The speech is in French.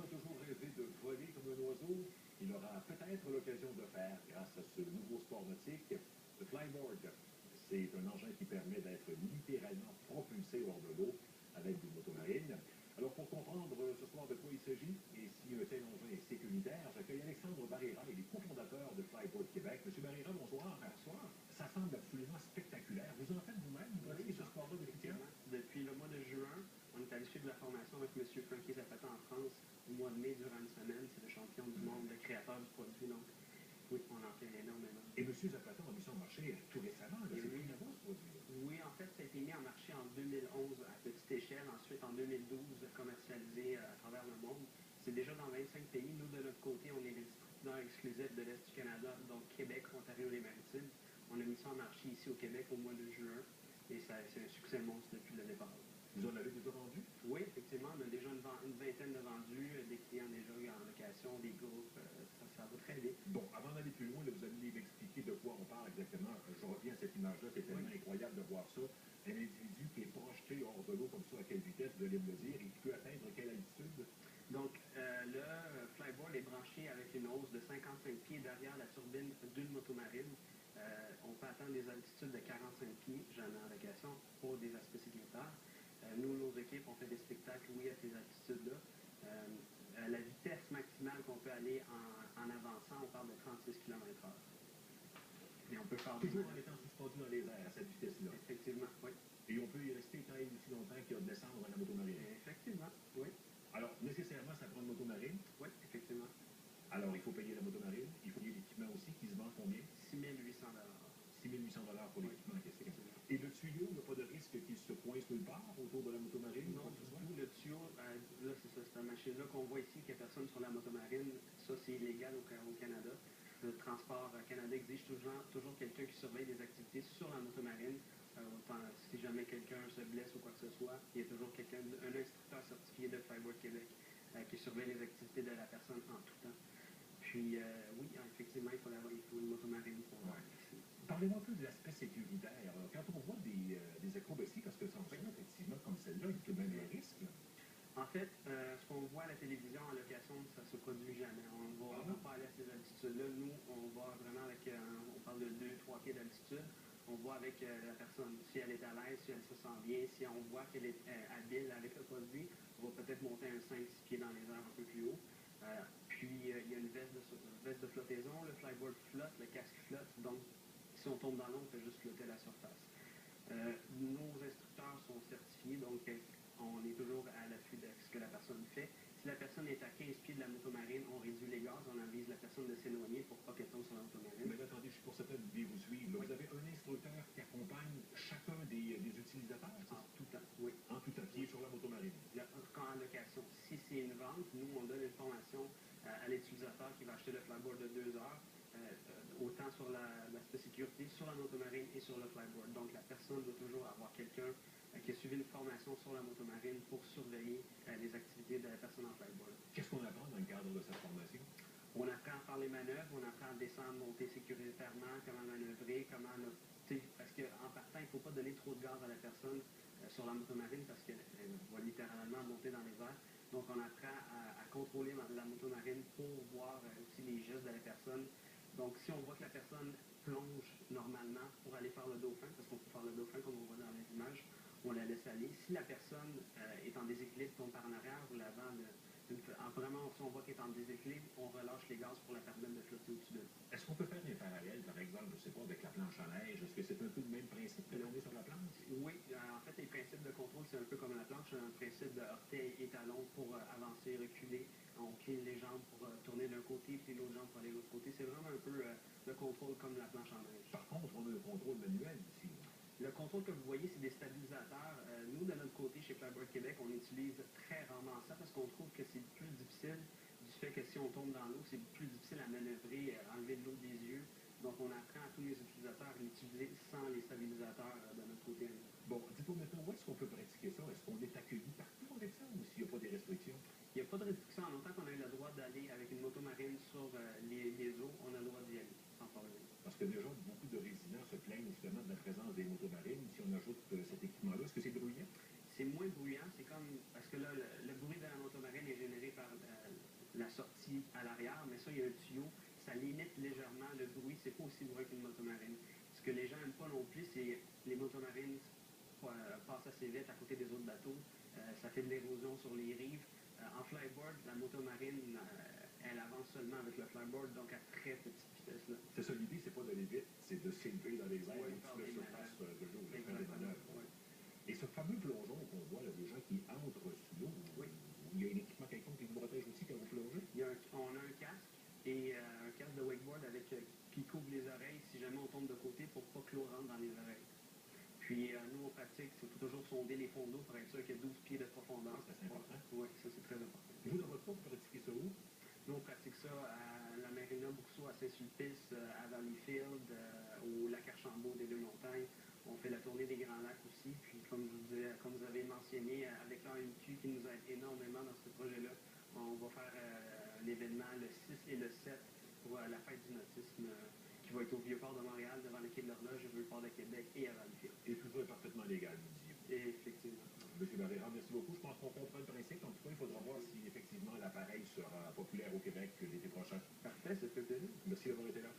a toujours rêvé de voler comme un oiseau, il aura peut-être l'occasion de le faire grâce à ce nouveau sport nautique, le flyboard. C'est un engin qui permet d'être littéralement propulsé hors de l'eau à l'aide d'une motomarine. Alors, pour comprendre ce soir de quoi il s'agit et si un tel engin est sécuritaire, j'accueille Alexandre Barrera, il est cofondateur de Flyboard Québec. Monsieur Barrera, bonsoir. Bonsoir. Ça semble absolument spectaculaire. Vous en faites vous-même? Vous pratiquez ce sport-là depuis quand? Depuis le mois de juin, on est allé suivre la formation avec M. Frankie Zapata en France au mois de mai durant une semaine. C'est le champion du monde, le créateur du produit. Donc, oui, on en fait énormément. Et M. Zapata a mis ça en marché tout récemment. C'est oui. Nouveau, ce produit. Oui, en fait, ça a été mis en marché en 2011 à petite échelle. Ensuite, en 2012, commercialisé à travers le monde. C'est déjà dans 25 pays. Nous, de notre côté, on est les distributeurs exclusifs de l'Est du Canada, donc Québec, Ontario, les Maritimes. On a mis ça en marché ici au Québec au mois de juin. Et c'est un succès monstre depuis le départ. Vous en avez déjà vendu? Oui, effectivement, on a déjà une vingtaine de vendus, des clients déjà en location, des groupes, ça va très vite. Bon, avant d'aller plus loin, là, vous allez m'expliquer de quoi on parle exactement. Je reviens à cette image-là, c'est tellement incroyable de voir ça. Un individu qui est projeté hors de l'eau comme ça, à quelle vitesse, vous allez me le dire, et qui peut atteindre quelle altitude? Donc, le flyboard est branché avec une hausse de 55 pieds derrière la turbine d'une motomarine. On peut atteindre des altitudes de 45 pieds, j'en ai en location, pour des aspects sécuritaires. Nous, nos équipes, on fait des spectacles, oui, à ces altitudes-là. La vitesse maximale qu'on peut aller en avançant, on parle de 36 km/h. Et on peut faire toujours en étant suspendu dans les airs à cette vitesse-là. Effectivement, oui. Et on peut y rester tant et aussi longtemps qu'il y a de descendre à la motomarine. Effectivement, oui. Alors, nécessairement, ça prend une motomarine? Oui, effectivement. Alors, il faut payer la motomarine. Il faut payer l'équipement aussi qui se vend combien? 6 800 6 800 pour l'équipement en question. Et le tuyau, il n'y a pas de risque qu'il se coince nulle part autour de la motomarine? Non, du tout. Le tuyau, là, c'est ça, cette machine-là qu'on voit ici, qu'il n'y a personne sur la motomarine. Ça, c'est illégal au Canada. Le transport Canada exige toujours quelqu'un qui surveille des activités sur la motomarine. Si jamais quelqu'un se blesse ou quoi que ce soit, il y a toujours un instructeur certifié de Flyboard Québec qui surveille les activités de la personne en tout temps. Puis, oui, effectivement, il faut une motomarine pour... Parlez-moi un peu de l'aspect sécuritaire. Quand on voit des acrobaties, parce que ça en fait effectivement comme celle-là, il y a tout de même des risques. En fait, ce qu'on voit à la télévision en location, ça ne se produit jamais. On ne va vraiment pas aller à ces altitudes-là. Nous, on va vraiment avec, on parle de 2-3 pieds d'altitude. On voit avec la personne, si elle est à l'aise, si elle se sent bien, si on voit qu'elle est habile avec le produit, on va peut-être monter un 5-6 pieds dans les airs un peu plus haut. Puis, il y a une veste de flottaison, le flyboard flotte, le casque flotte. Donc, si on tombe dans l'eau, on fait juste flotter la surface. Nos instructeurs sont certifiés, donc on est toujours à l'affût de ce que la personne fait. Si la personne est à 15 pieds de la motomarine, on réduit les gaz, on avise la personne de s'éloigner pour pas qu'elle tombe sur la motomarine. Mais attendez, je suis pour certaine de vous suivre. Vous avez un instructeur qui accompagne chacun des utilisateurs? En tout temps, oui. En tout temps, qui est sur la motomarine? Quand en location. Si c'est une vente, nous, on donne une formation à l'utilisateur qui va acheter le flyboard de 2 heures, autant sur l'aspect sécurité, sur la motomarine et sur le flyboard. Donc, la personne doit toujours avoir quelqu'un qui a suivi une formation sur la motomarine pour surveiller les activités de la personne en flyboard. Qu'est-ce qu'on apprend dans le cadre de cette formation? On apprend à faire les manœuvres, on apprend à descendre, monter sécuritairement, comment manœuvrer, parce qu'en partant, il ne faut pas donner trop de gaz à la personne sur la motomarine parce qu'elle va littéralement monter dans les airs. Donc, on apprend à contrôler la motomarine pour voir aussi les gestes de la personne. Donc, si on voit que la personne plonge normalement pour aller faire le dauphin, parce qu'on peut faire le dauphin comme on voit dans les images, on la laisse aller. Si la personne est en déséquilibre, tombe par en arrière ou l'avant, vraiment, si on voit qu'elle est en déséquilibre, on relâche les gaz pour la permettre de flotter au-dessus d'elle. Est-ce qu'on peut faire des parallèles, par exemple, je ne sais pas, avec la planche à neige? Est-ce que c'est un peu le même principe que l'on est sur la planche? Oui, en fait, les principes de contrôle, c'est un peu comme la planche, un principe de heurter et talon pour avancer, reculer. On cline les jambes pour tourner d'un côté, puis l'autre jambe pour aller de l'autre côté. C'est vraiment un peu le contrôle comme la planche à neige. Par contre, on a un contrôle manuel ici. Le contrôle que vous voyez, c'est des stabilisateurs. Nous, de notre côté, chez Flyboard Québec, on utilise très rarement ça parce qu'on trouve que c'est plus difficile du fait que si on tombe dans l'eau, c'est plus difficile à manœuvrer, enlever de l'eau des yeux. Donc, on apprend à tous les utilisateurs à l'utiliser sans les stabilisateurs de notre côté. Bon, dites-moi maintenant, où est-ce qu'on peut pratiquer ça? Est-ce qu'on est accueilli partout avec ça ou s'il n'y a pas des restrictions? Il n'y a pas de restriction. En longtemps qu'on a eu le droit d'aller avec une motomarine sur les eaux, on a le droit d'y aller, sans problème. Parce que déjà, beaucoup de résidents se plaignent justement de la présence des motomarines. Si on ajoute cet équipement-là, est-ce que c'est bruyant? C'est moins bruyant. C'est comme... Parce que là, le bruit de la motomarine est généré par Ce que les gens n'aiment pas non plus, c'est les motomarines passent assez vite à côté des autres bateaux. Ça fait de l'érosion sur les rives. En flyboard, la motomarine, elle avance seulement avec le flyboard, donc à très petite vitesse. Là. C'est ça l'idée, c'est pas d'aller vite, c'est de s'élever dans les airs Oui, au-dessus de la surface de l'eau, de faire des manœuvres. Oui. Et ce fameux plongeon qu'on voit, là, des gens qui entrent sous l'eau, Oui. il y a un équipement quelconque qui vous protège aussi quand vous plongez? On a un casque et un casque de wakeboard avec, qui couvre les oreilles si jamais on tombe de côté pour pas que l'eau rentre dans les oreilles. Puis nous, on pratique, il faut toujours sonder les fonds d'eau pour être sûr qu'il y a 12 pieds de profondeur. Ça, c'est important. Oui, ça c'est très important. Vous, dans votre cas, vous pratiquez ça où? Nous, on pratique ça à la Marina Bourseau, à Saint-Sulpice, à Valleyfield, au lac Archambault des Deux-Montagnes. On fait la tournée des Grands Lacs aussi. Puis, comme je vous disais, comme vous avez mentionné, avec l'AMQ qui nous aide énormément dans ce projet-là, on va faire l'événement le 6 et le 7 pour la fête du nautisme qui va être au Vieux-Port de Montréal, devant le quai de l'Horloge, au Vieux-Port de Québec et à Valleyfield. Et tout ça est parfaitement légal, nous disiez. Et effectivement. Monsieur Barrera, merci beaucoup. Je pense qu'on comprend le principe. En tout cas, il faudra voir si effectivement l'appareil sera populaire au Québec l'été prochain. Parfait, ça fait plaisir. Merci d'avoir été là.